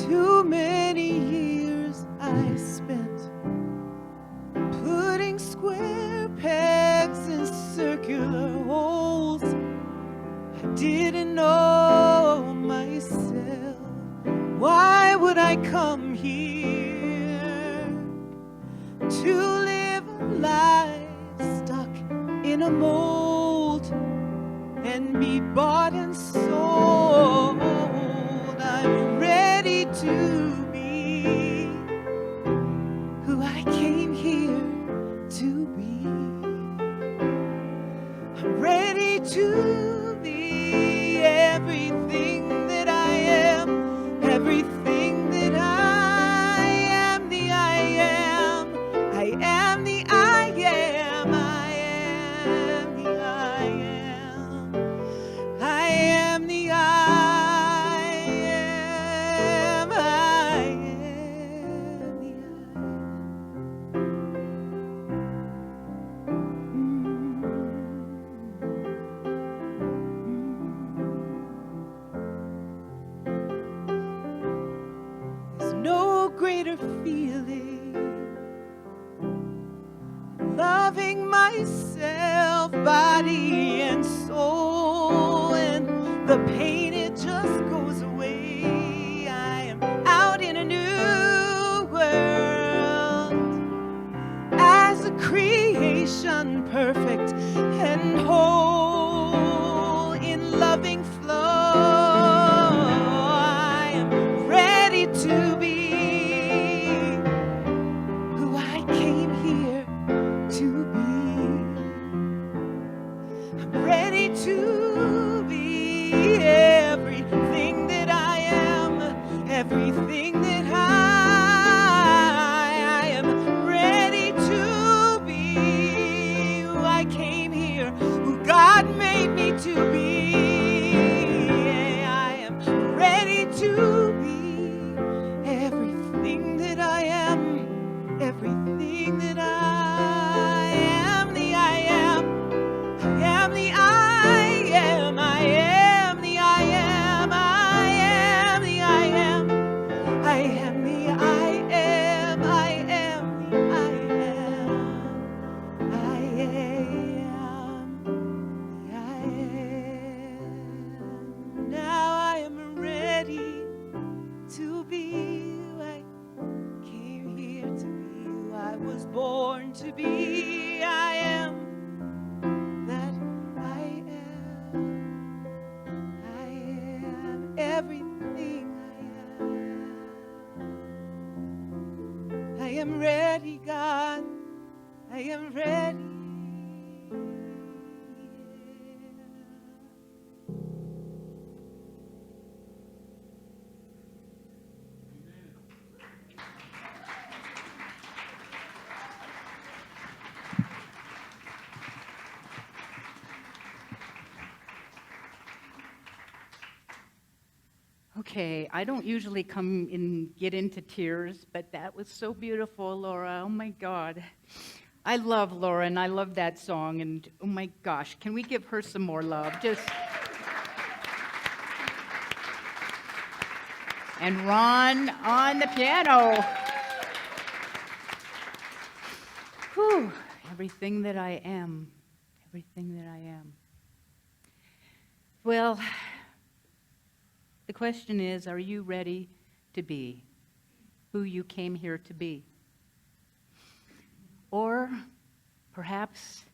Too many years I spent putting square pegs in circular holes. I didn't know myself. Why would I come here to live a life stuck in a mold and be bought and sold? I'm ready to be who I came here to be. I'm ready to be everything that I am, everything that I am, the I am. I am the I am, I am the I am. I am the I am, I am the There's no greater feeling than loving myself, body and soul, and the pain, it just goes away. I am out in a new world as a creation, perfect and whole in loving flow. I am ready to be who I came here to be. I'm ready to be everything that I am, everything that I am ready to be who I came here, who God made me to be. I am ready to be everything that I am, everything that I am, the I am. I am the I am, I am the I am, I am the I am. I am the I am, I am the I am. I am the I am. Now I am ready to be who I came here to be, who I was born to be. I am that I am. I am everything I am. I am ready, God. I am ready. Okay, I don't usually come and get into tears, but that was so beautiful, Laura. Oh my God. I love Laura and I love that song, and oh my gosh, can we give her some more love? Just. And Ron on the piano. Whew, everything that I am, everything that I am. Well, the question is, are you ready to be who you came here to be? Or perhaps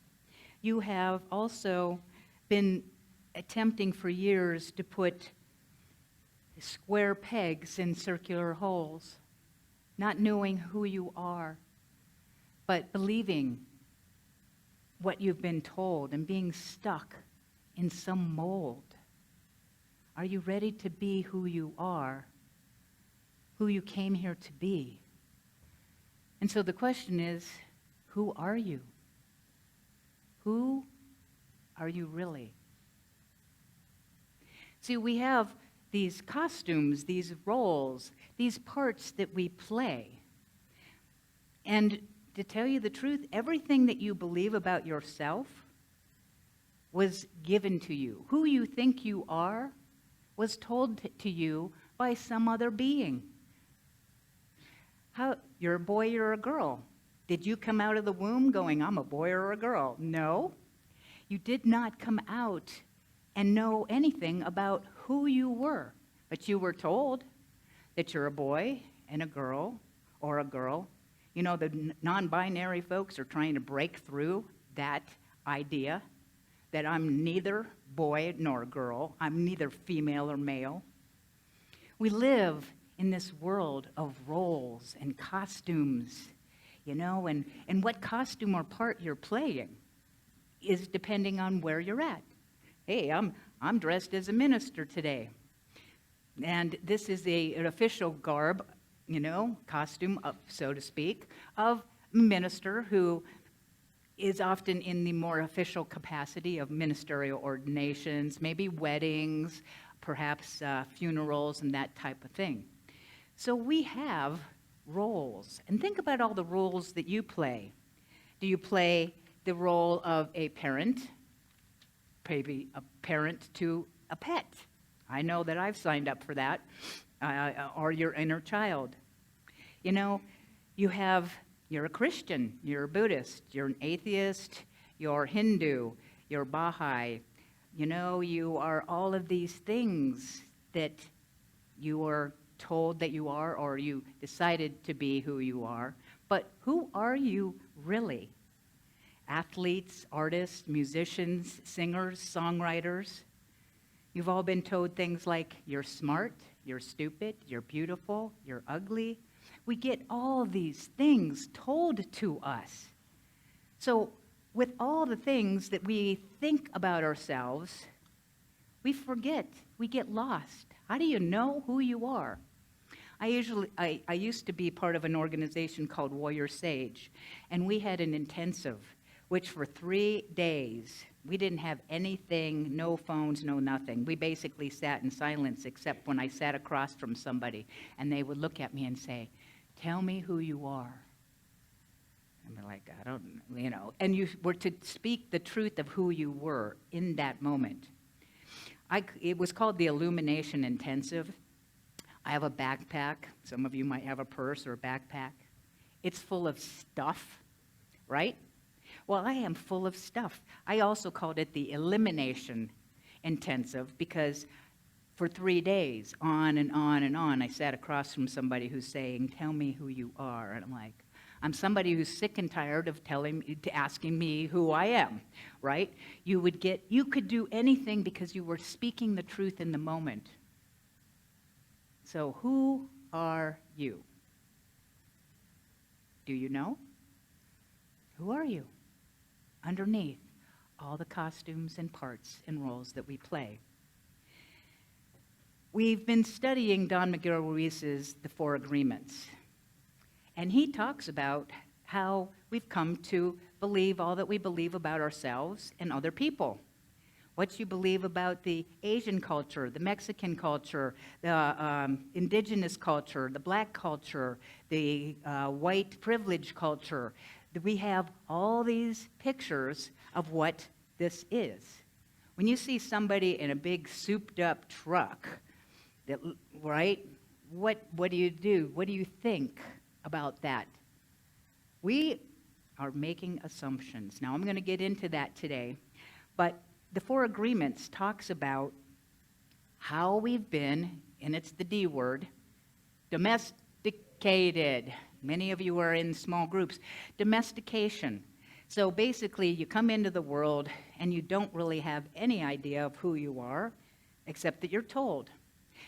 you have also been attempting for years to put square pegs in circular holes, not knowing who you are, but believing what you've been told and being stuck in some mold. Are you ready to be who you are, who you came here to be? And so the question is, who are you? Who are you really? See, we have these costumes, these roles, these parts that we play. And to tell you the truth, everything that you believe about yourself was given to you. Who you think you are was told to you by some other being. How, you're a boy, you're a girl. Did you come out of the womb going, I'm a boy or a girl? No. You did not come out and know anything about who you were, but you were told that you're a boy and a girl or a girl. You know, the non-binary folks are trying to break through that idea that I'm neither boy nor girl. I'm neither female or male. We live in this world of roles and costumes, you know, and what costume or part you're playing is depending on where you're at. Hey, I'm dressed as a minister today. And this is an official garb, you know, costume, so to speak, of a minister who is often in the more official capacity of ministerial ordinations, maybe weddings, perhaps funerals and that type of thing. So we have roles. And think about all the roles that you play. Do you play the role of a parent, maybe a parent to a pet? I know that I've signed up for that, or your inner child. You know, you're a Christian, you're a Buddhist, you're an atheist, you're Hindu, you're Baha'i. You know, you are all of these things that you are told that you are, or you decided to be who you are. But who are you really? Athletes, artists, musicians, singers, songwriters. You've all been told things like, you're smart, you're stupid, you're beautiful, you're ugly. We get all these things told to us. So with all the things that we think about ourselves, we forget, we get lost. How do you know who you are? I used to be part of an organization called Warrior Sage, and we had an intensive, which for 3 days, we didn't have anything, no phones, no nothing. We basically sat in silence, except when I sat across from somebody, and they would look at me and say, tell me who you are. And they're like, I don't, you know. And you were to speak the truth of who you were in that moment. It was called the Illumination Intensive. I have a backpack. Some of you might have a purse or a backpack. It's full of stuff, right? Well, I am full of stuff. I also called it the Elimination Intensive because for 3 days, on and on and on, I sat across from somebody who's saying, tell me who you are. And I'm like, I'm somebody who's sick and tired of asking me who I am, right? You could do anything because you were speaking the truth in the moment. So who are you? Do you know? Who are you? Underneath all the costumes and parts and roles that we play. We've been studying Don Miguel Ruiz's The Four Agreements. And he talks about how we've come to believe all that we believe about ourselves and other people. What you believe about the Asian culture, the Mexican culture, the indigenous culture, the black culture, the white privilege culture. We have all these pictures of what this is. When you see somebody in a big souped-up truck, right, what do you do? What do you think about that? We are making assumptions. Now, I'm going to get into that today, but the Four Agreements talks about how we've been, and it's the D word, domesticated. Many of you are in small groups. Domestication. So basically, you come into the world and you don't really have any idea of who you are, except that you're told.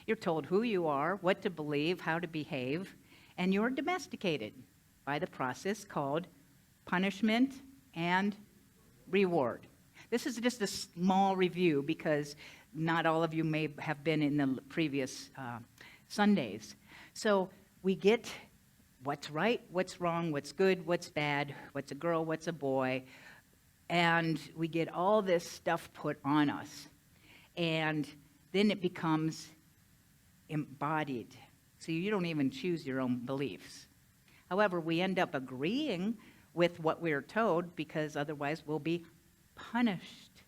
You're told who you are, what to believe, how to behave, and you're domesticated by the process called punishment and reward. This is just a small review because not all of you may have been in the previous Sundays. So we get what's right, what's wrong, what's good, what's bad, what's a girl, what's a boy, and we get all this stuff put on us. And then it becomes embodied. So you don't even choose your own beliefs. However, we end up agreeing with what we're told because otherwise we'll be punished.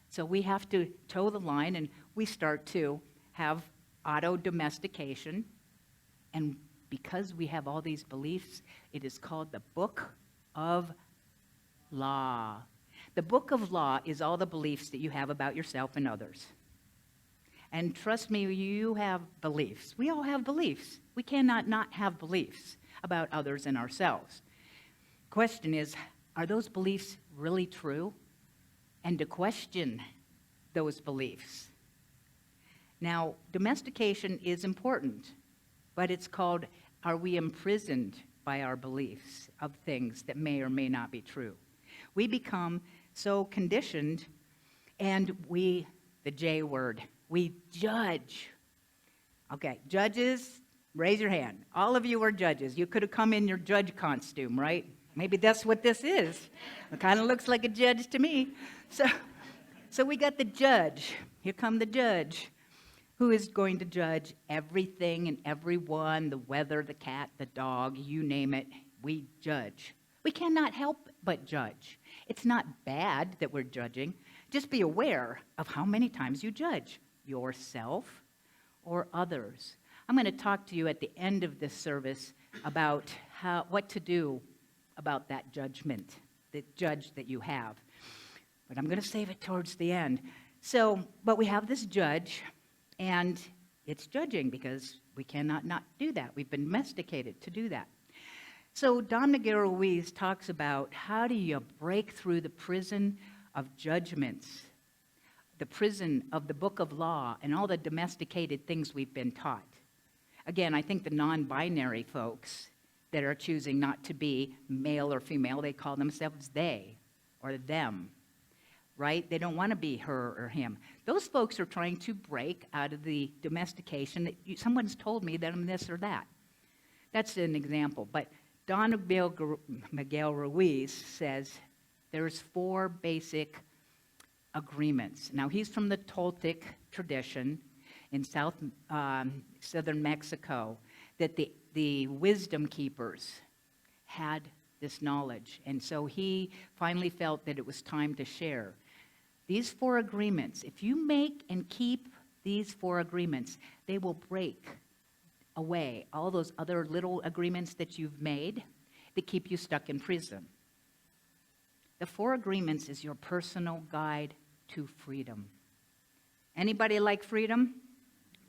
So we have to toe the line, and we start to have auto-domestication, and because we have all these beliefs, it is called the Book of Law. The Book of Law is all the beliefs that you have about yourself and others. And trust me, you have beliefs. We all have beliefs. We cannot not have beliefs about others and ourselves. Question is, are those beliefs really true? And to question those beliefs. Now, domestication is important, but it's called, are we imprisoned by our beliefs of things that may or may not be true? We become so conditioned, and we, the J word, we judge. Okay, judges, raise your hand. All of you are judges. You could have come in your judge costume, right? Maybe that's what this is. It kind of looks like a judge to me. So we got the judge. Here come the judge, who is going to judge everything and everyone, the weather, the cat, the dog, you name it. We judge. We cannot help but judge. It's not bad that we're judging. Just be aware of how many times you judge yourself or others. I'm going to talk to you at the end of this service about what to do about that judgment, the judge that you have. But I'm going to save it towards the end. But we have this judge, and it's judging because we cannot not do that. We've been domesticated to do that. So Don Miguel Ruiz talks about how do you break through the prison of judgments, the prison of the Book of Law, and all the domesticated things we've been taught. Again, I think the non-binary folks that are choosing not to be male or female, they call themselves they or them, right? They don't want to be her or him. Those folks are trying to break out of the domestication that someone's told me that I'm this or that. That's an example. But Don Miguel Ruiz says there's 4 basic agreements. Now, he's from the Toltec tradition in southern Mexico, that the wisdom keepers had this knowledge. And so he finally felt that it was time to share. These 4 agreements, if you make and keep these 4 agreements, they will break away all those other little agreements that you've made that keep you stuck in prison. The 4 agreements is your personal guide to freedom. Anybody like freedom?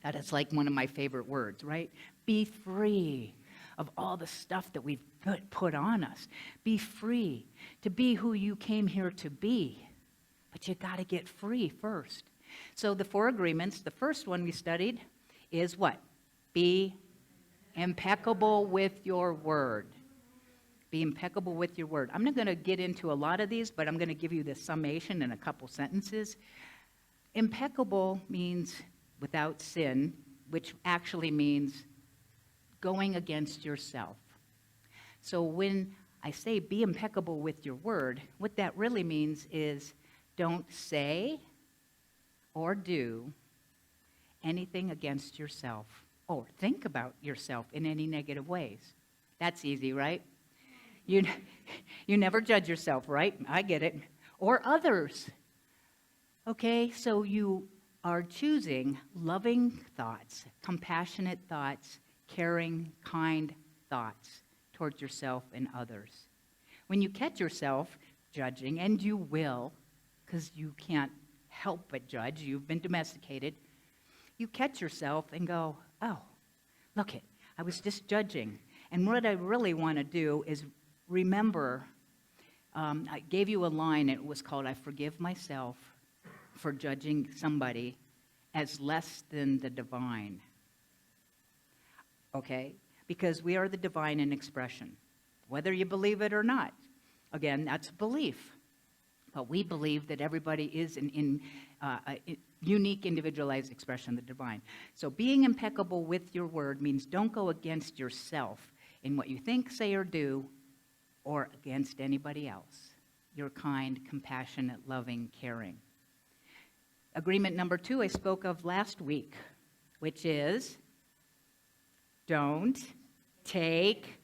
That is like one of my favorite words, right? Be free of all the stuff that we've put on us. Be free to be who you came here to be. But you got to get free first. So the 4 agreements, the first one we studied is what? Be impeccable with your word. Be impeccable with your word. I'm not going to get into a lot of these, but I'm going to give you the summation in a couple sentences. Impeccable means without sin, which actually means going against yourself. So when I say be impeccable with your word, what that really means is don't say or do anything against yourself or think about yourself in any negative ways. That's easy, right? You never judge yourself, right? I get it. Or others. Okay, so you are choosing loving thoughts, compassionate thoughts, caring, kind thoughts towards yourself and others. When you catch yourself judging, and you will, because you can't help but judge, you've been domesticated, you catch yourself and go, oh, look it, I was just judging. And what I really want to do is remember, I gave you a line, it was called, I forgive myself for judging somebody as less than the divine. Okay? Because we are the divine in expression, whether you believe it or not. Again, that's belief. But we believe that everybody is in a unique, individualized expression of the divine. So being impeccable with your word means don't go against yourself in what you think, say, or do, or against anybody else. You're kind, compassionate, loving, caring. Agreement number 2 I spoke of last week, which is don't take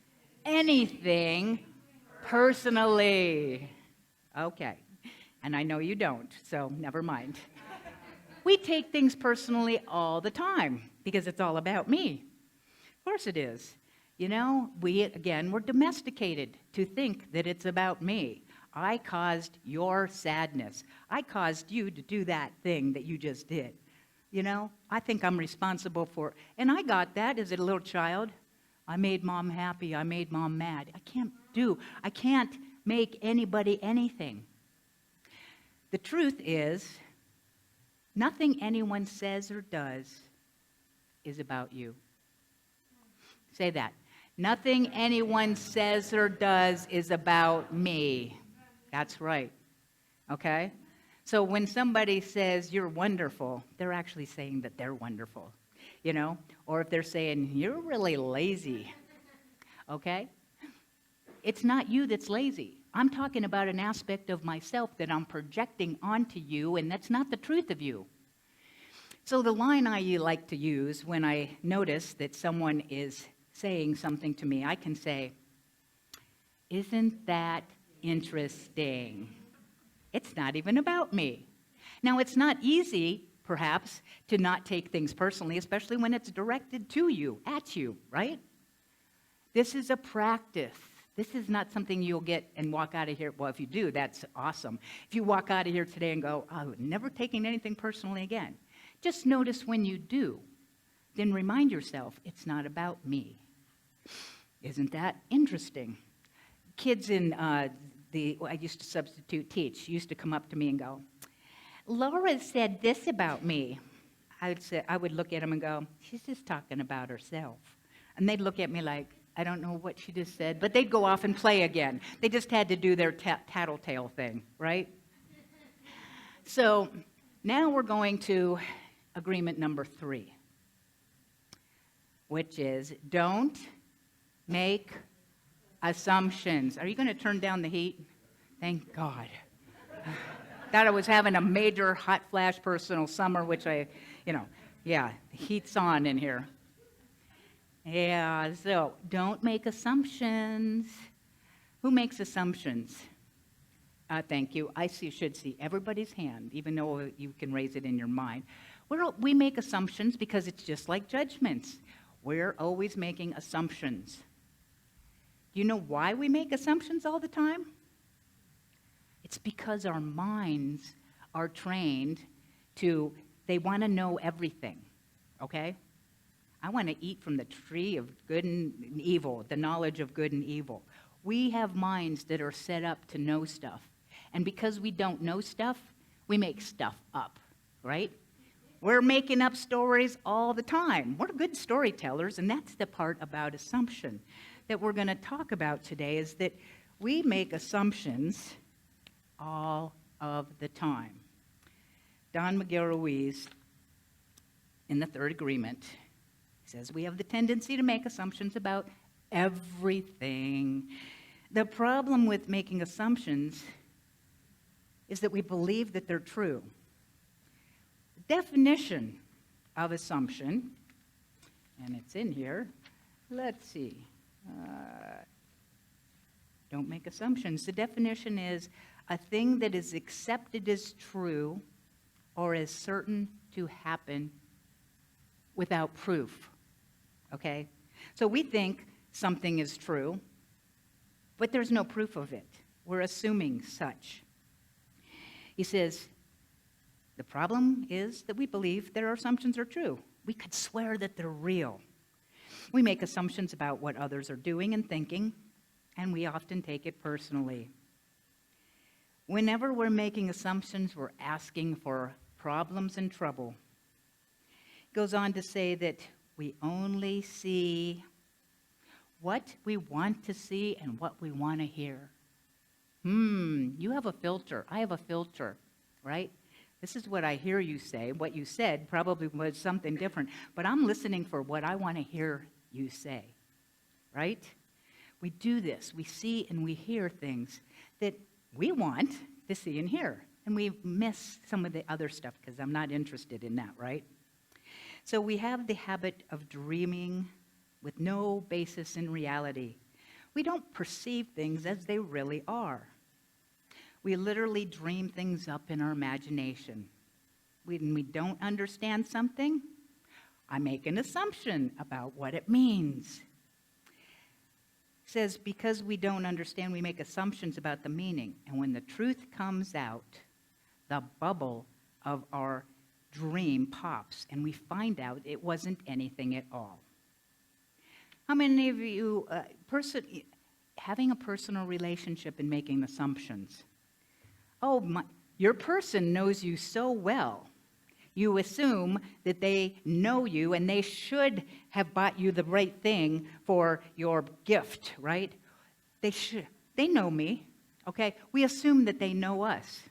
anything personally. Okay, and I know you don't, so never mind. We take things personally all the time because it's all about me. Of course it is. You know, we're domesticated to think that it's about me. I caused your sadness. I caused you to do that thing that you just did. You know, I think I'm responsible for, and I got that as a little child. I made mom happy. I made mom mad. I can't make anybody anything. The truth is, nothing anyone says or does is about you. Say that. Nothing anyone says or does is about me. That's right. Okay? So when somebody says you're wonderful, they're actually saying that they're wonderful, you know? Or if they're saying you're really lazy, okay? It's not you that's lazy. I'm talking about an aspect of myself that I'm projecting onto you, and that's not the truth of you. So the line I like to use when I notice that someone is saying something to me, I can say, "Isn't that interesting?" It's not even about me. Now, it's not easy, perhaps, to not take things personally, especially when it's directed to you, at you, right? This is a practice. This is not something you'll get and walk out of here. Well, if you do, that's awesome. If you walk out of here today and go, "I'm never taking anything personally again," just notice when you do. Then remind yourself, it's not about me. Isn't that interesting? Kids in I used to substitute teach, used to come up to me and go, "Laura said this about me." I would look at them and go, "She's just talking about herself." And they'd look at me like, I don't know what she just said, but they'd go off and play again. They just had to do their tattletale thing, right? So now we're going to agreement number 3, which is don't make assumptions. Are you going to turn down the heat? Thank God. Thought I was having a major hot flash personal summer, which the heat's on in here. Yeah, so don't make assumptions. Who makes assumptions? Thank you. Should see everybody's hand, even though you can raise it in your mind. We make assumptions because it's just like judgments. We're always making assumptions. Do you know why we make assumptions all the time? It's because our minds are trained they want to know everything, okay? I want to eat from the tree of good and evil, the knowledge of good and evil. We have minds that are set up to know stuff. And because we don't know stuff, we make stuff up, right? We're making up stories all the time. We're good storytellers, and that's the part about assumption that we're going to talk about today, is that we make assumptions all of the time. Don Miguel Ruiz, in the Third Agreement, says we have the tendency to make assumptions about everything. The problem with making assumptions is that we believe that they're true. The definition of assumption, and it's in here, let's see. Don't make assumptions. The definition is a thing that is accepted as true or is certain to happen without proof. Okay? So we think something is true, but there's no proof of it. We're assuming such. He says, the problem is that we believe that our assumptions are true. We could swear that they're real. We make assumptions about what others are doing and thinking, and we often take it personally. Whenever we're making assumptions, we're asking for problems and trouble. He goes on to say that we only see what we want to see and what we want to hear. You have a filter. I have a filter, right? This is what I hear you say. What you said probably was something different, but I'm listening for what I want to hear you say, right? We do this. We see and we hear things that we want to see and hear, and we miss some of the other stuff because I'm not interested in that, right? So we have the habit of dreaming with no basis in reality. We don't perceive things as they really are. We literally dream things up in our imagination. When we don't understand something, I make an assumption about what it means. says, because we don't understand, we make assumptions about the meaning. And when the truth comes out, the bubble of our dream pops, and we find out it wasn't anything at all. How many of you, having a personal relationship and making assumptions? Your person knows you so well. You assume that they know you and they should have bought you the right thing for your gift, right? They know me, okay? We assume that they know us.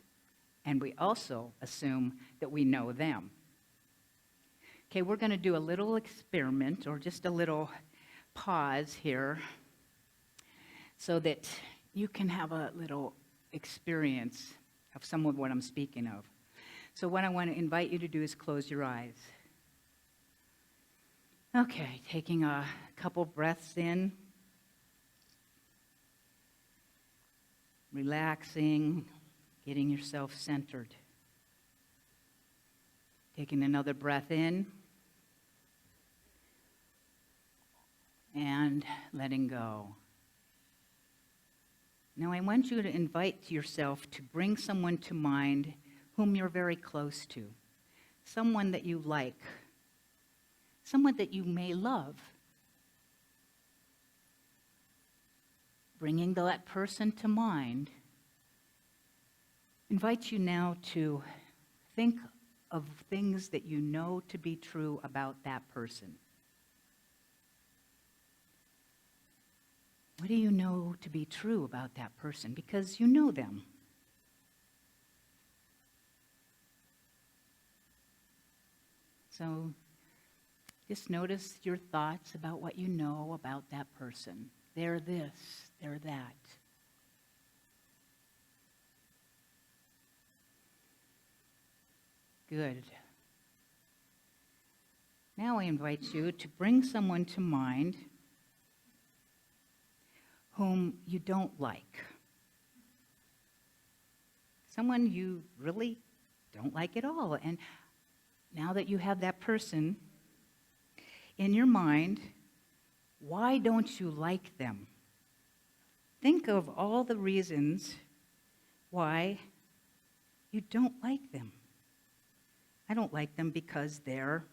And we also assume that we know them. Okay, we're going to do a little experiment, or just a little pause here, so that you can have a little experience of some of what I'm speaking of. So what I want to invite you to do is close your eyes. Okay, taking a couple breaths in, relaxing, getting yourself centered. Taking another breath in and letting go. Now I want you to invite yourself to bring someone to mind whom you're very close to, someone that you like, someone that you may love. Bringing that person to mind invites you now to think of things that you know to be true about that person. What do you know to be true about that person? Because you know them. So just notice your thoughts about what you know about that person. They're this, they're that. Good. Now I invite you to bring someone to mind whom you don't like. Someone you really don't like at all. And now that you have that person in your mind, why don't you like them? Think of all the reasons why you don't like them. I don't like them because they're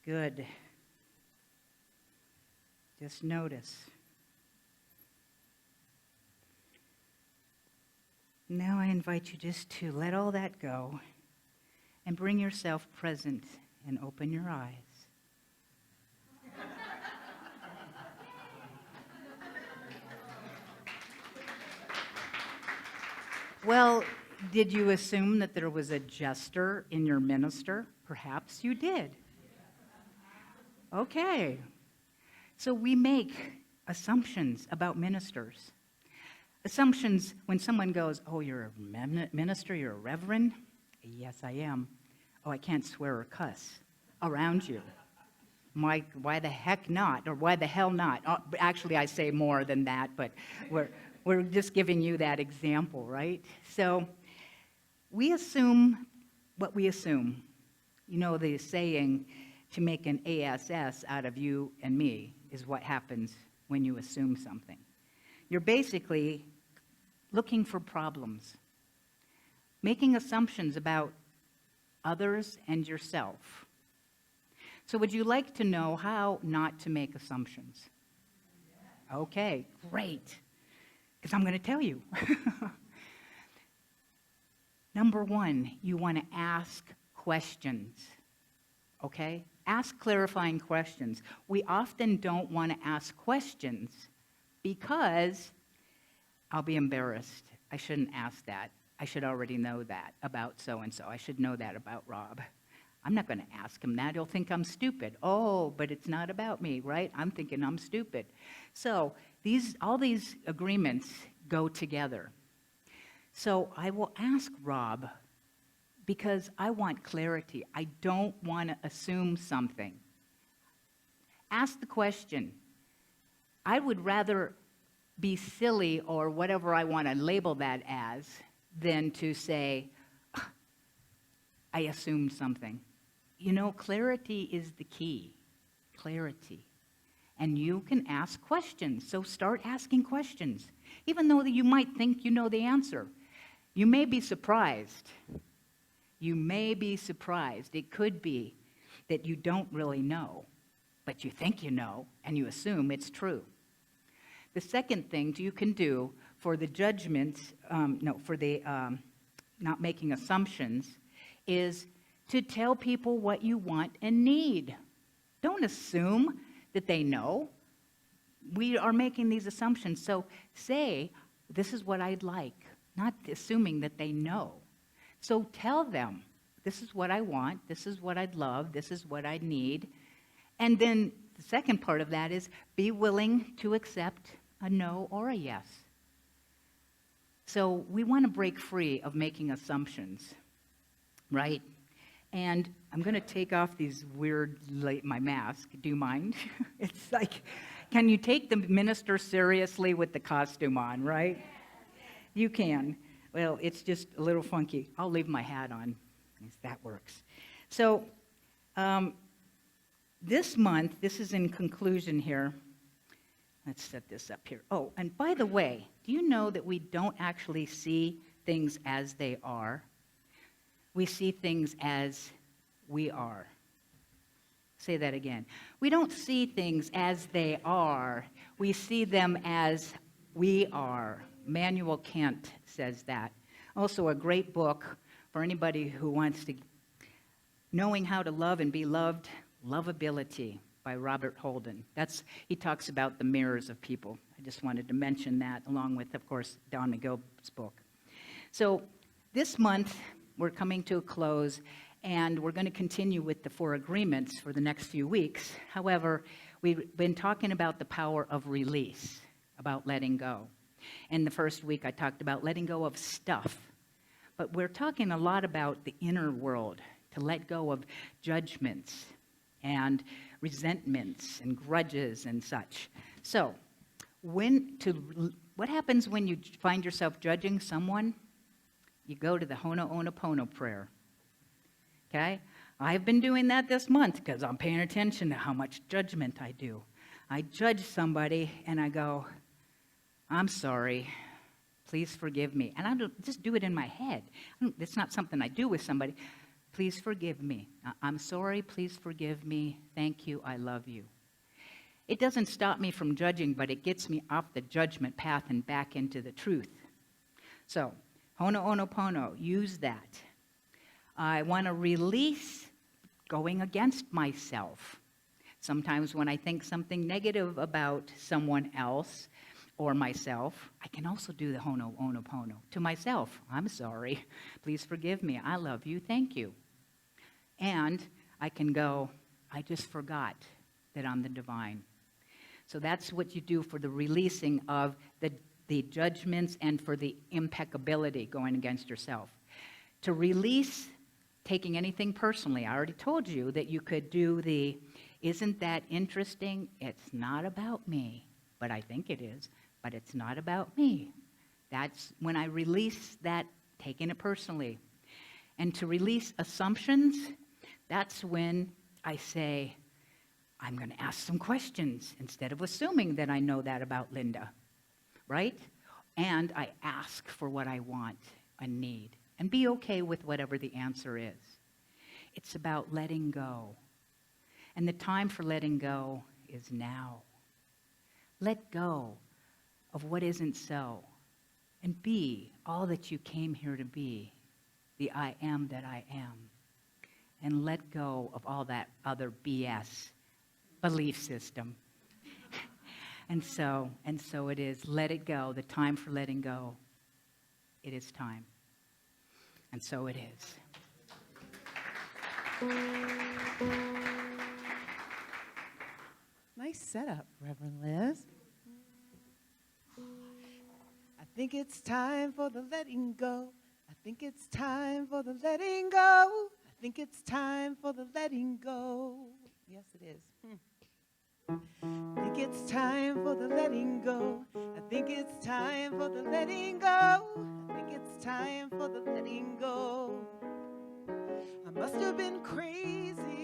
good. Just notice. Now I invite you just to let all that go and bring yourself present and open your eyes. Well, did you assume that there was a jester in your minister? Perhaps you did. Okay. So we make assumptions about ministers. Assumptions when someone goes, oh, you're a minister, you're a reverend? Yes, I am. Oh, I can't swear or cuss around you. Why the heck not? Or why the hell not? Oh, actually, I say more than that, but we're just giving you that example, right? So we assume what we assume. You know the saying, to make an ASS out of you and me is what happens when you assume something. You're basically looking for problems, making assumptions about others and yourself. So would you like to know how not to make assumptions? Okay, great, because I'm going to tell you. Number one, you want to ask questions, okay? Ask clarifying questions. We often don't want to ask questions because I'll be embarrassed. I shouldn't ask that. I should already know that about so-and-so. I should know that about Rob. I'm not going to ask him that. He'll think I'm stupid. Oh, but it's not about me, right? I'm thinking I'm stupid. So all these agreements go together. So I will ask Rob because I want clarity. I don't want to assume something. Ask the question. I would rather be silly or whatever I want to label that as than to say, I assumed something. You know, clarity is the key. Clarity. And you can ask questions, so start asking questions. Even though you might think you know the answer, you may be surprised. You may be surprised. It could be that you don't really know, but you think you know, and you assume it's true. The second thing you can do for the judgments, not making assumptions, is to tell people what you want and need. Don't assume that they know. We are making these assumptions. So say, this is what I'd like, not assuming that they know. So tell them, this is what I want, this is what I'd love, this is what I need. And then the second part of that is be willing to accept a no or a yes. So we want to break free of making assumptions, right? And I'm going to take off these my mask. Do you mind? It's like, can you take the minister seriously with the costume on, right? You can. Well, it's just a little funky. I'll leave my hat on, if that works. So this month, this is in conclusion here. Let's set this up here. Oh, and by the way, do you know that we don't actually see things as they are? We see things as we are. Say that again. We don't see things as they are. We see them as we are. Immanuel Kant says that. Also a great book for anybody who wants to, Knowing How to Love and Be Loved, Lovability by Robert Holden. He talks about the mirrors of people. I just wanted to mention that along with, of course, Don McGill's book. So this month, we're coming to a close, and we're going to continue with the 4 agreements for the next few weeks. However, we've been talking about the power of release, about letting go. In the first week, I talked about letting go of stuff. But we're talking a lot about the inner world, to let go of judgments and resentments and grudges and such. So, what happens when you find yourself judging someone? You go to the Ho'oponopono prayer. Okay? I've been doing that this month because I'm paying attention to how much judgment I do. I judge somebody and I go, I'm sorry. Please forgive me. And I don't just do it in my head. It's not something I do with somebody. Please forgive me. I'm sorry. Please forgive me. Thank you. I love you. It doesn't stop me from judging, but it gets me off the judgment path and back into the truth. So, Ho'oponopono, use that. I want to release going against myself. Sometimes when I think something negative about someone else or myself, I can also do the Ho'oponopono to myself. I'm sorry. Please forgive me. I love you. Thank you. And I can go, I just forgot that I'm the divine. So that's what you do for the releasing of the judgments and for the impeccability going against yourself. To release taking anything personally, I already told you that you could do isn't that interesting? It's not about me, but I think it is, but it's not about me. That's when I release that, taking it personally. And to release assumptions, that's when I say, I'm going to ask some questions instead of assuming that I know that about Linda, right? And I ask for what I want and need and be okay with whatever the answer is. It's about letting go. And the time for letting go is now. Let go of what isn't so and be all that you came here to be, the I am that I am. And let go of all that other BS belief system. And so it is. Let it go. The time for letting go. It is time. And so it is. Nice setup, Reverend Liz. I think it's time for the letting go. I think it's time for the letting go. I think it's time for the letting go. Yes, it is. I think it's time for the letting go. I think it's time for the letting go. I think it's time for the letting go. I must have been crazy